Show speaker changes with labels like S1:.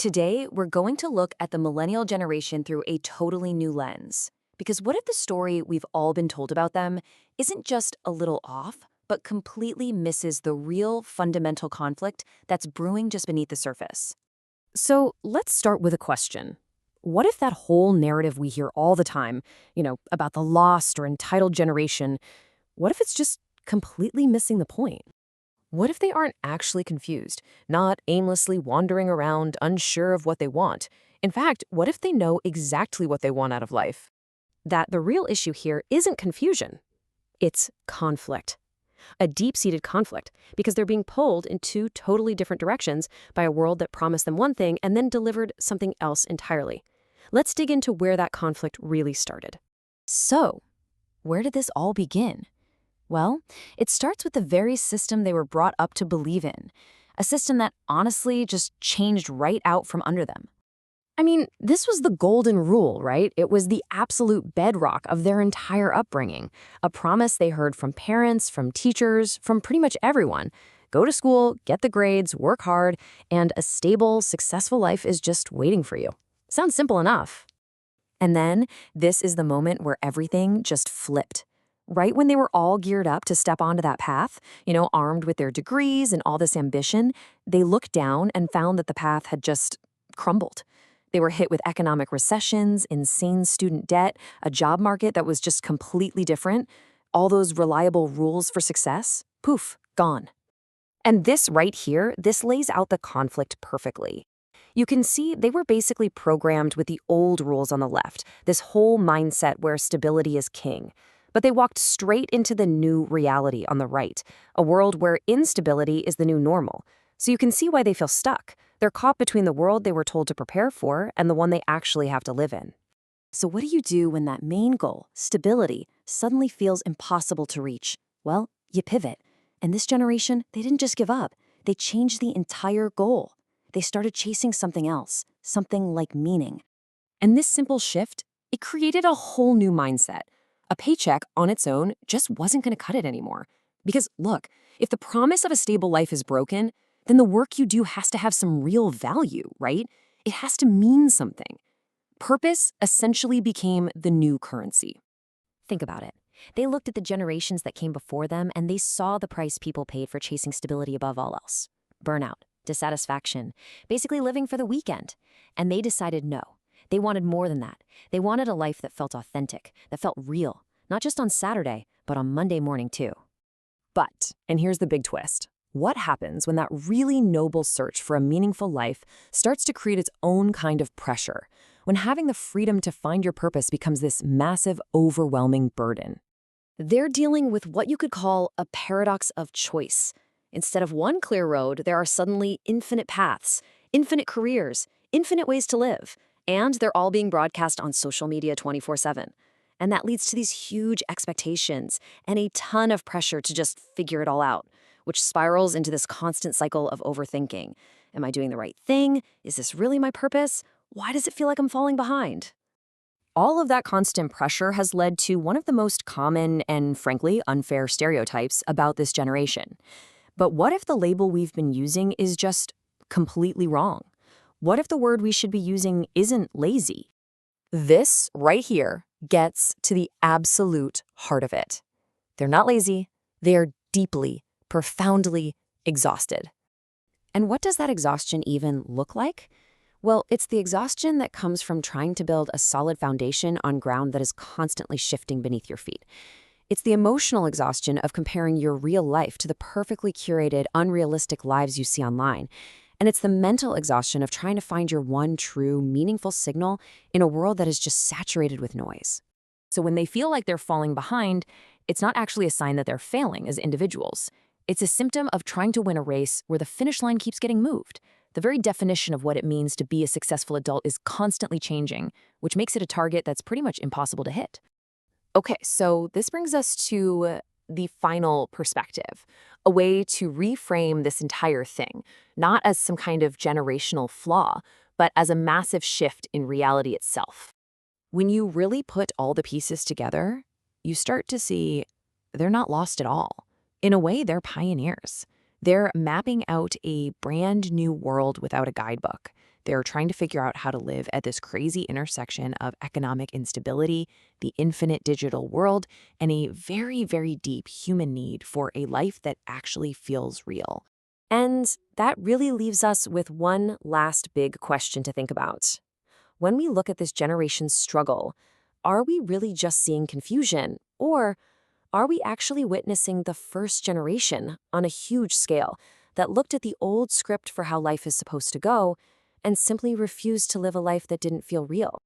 S1: Today, we're going to look at the millennial generation through a totally new lens. Because what if the story we've all been told about them isn't just a little off, but completely misses the real fundamental conflict that's brewing just beneath the surface? So let's start with a question. What if that whole narrative we hear all the time, about the lost or entitled generation, what if it's just completely missing the point? What if they aren't actually confused, not aimlessly wandering around, unsure of what they want? In fact, what if they know exactly what they want out of life? That the real issue here isn't confusion, it's conflict. A deep-seated conflict, because they're being pulled in two totally different directions by a world that promised them one thing and then delivered something else entirely. Let's dig into where that conflict really started. So, where did this all begin? Well, it starts with the very system they were brought up to believe in, a system that honestly just changed right out from under them. I mean, this was the golden rule, right? It was the absolute bedrock of their entire upbringing, a promise they heard from parents, from teachers, from pretty much everyone. Go to school, get the grades, work hard, and a stable, successful life is just waiting for you. Sounds simple enough. And then, this is the moment where everything just flipped. Right when they were all geared up to step onto that path, armed with their degrees and all this ambition, they looked down and found that the path had just crumbled. They were hit with economic recessions, insane student debt, a job market that was just completely different. All those reliable rules for success, poof, gone. And this right here, this lays out the conflict perfectly. You can see they were basically programmed with the old rules on the left, this whole mindset where stability is king. But they walked straight into the new reality on the right, a world where instability is the new normal. So you can see why they feel stuck. They're caught between the world they were told to prepare for and the one they actually have to live in. So what do you do when that main goal, stability, suddenly feels impossible to reach? Well, you pivot. And this generation, they didn't just give up. They changed the entire goal. They started chasing something else, something like meaning. And this simple shift, it created a whole new mindset. A paycheck on its own just wasn't going to cut it anymore. Because look, if the promise of a stable life is broken, then the work you do has to have some real value, right? It has to mean something. Purpose essentially became the new currency. Think about it. They looked at the generations that came before them and they saw the price people paid for chasing stability above all else. Burnout, dissatisfaction, basically living for the weekend. And they decided no. They wanted more than that. They wanted a life that felt authentic, that felt real, not just on Saturday, but on Monday morning too. But, and here's the big twist, what happens when that really noble search for a meaningful life starts to create its own kind of pressure, when having the freedom to find your purpose becomes this massive, overwhelming burden? They're dealing with what you could call a paradox of choice. Instead of one clear road, there are suddenly infinite paths, infinite careers, infinite ways to live. And they're all being broadcast on social media 24/7. And that leads to these huge expectations and a ton of pressure to just figure it all out, which spirals into this constant cycle of overthinking. Am I doing the right thing? Is this really my purpose? Why does it feel like I'm falling behind? All of that constant pressure has led to one of the most common and, frankly, unfair stereotypes about this generation. But what if the label we've been using is just completely wrong? What if the word we should be using isn't lazy? This right here gets to the absolute heart of it. They're not lazy, they're deeply, profoundly exhausted. And what does that exhaustion even look like? Well, it's the exhaustion that comes from trying to build a solid foundation on ground that is constantly shifting beneath your feet. It's the emotional exhaustion of comparing your real life to the perfectly curated, unrealistic lives you see online. And it's the mental exhaustion of trying to find your one true, meaningful signal in a world that is just saturated with noise. So when they feel like they're falling behind, it's not actually a sign that they're failing as individuals. It's a symptom of trying to win a race where the finish line keeps getting moved. The very definition of what it means to be a successful adult is constantly changing, which makes it a target that's pretty much impossible to hit. Okay, so this brings us to the final perspective, a way to reframe this entire thing, not as some kind of generational flaw, but as a massive shift in reality itself. When you really put all the pieces together, you start to see they're not lost at all. In a way, they're pioneers. They're mapping out a brand new world without a guidebook. They're trying to figure out how to live at this crazy intersection of economic instability, the infinite digital world, and a very, very deep human need for a life that actually feels real. And that really leaves us with one last big question to think about. When we look at this generation's struggle, are we really just seeing confusion? Or are we actually witnessing the first generation on a huge scale that looked at the old script for how life is supposed to go and simply refused to live a life that didn't feel real?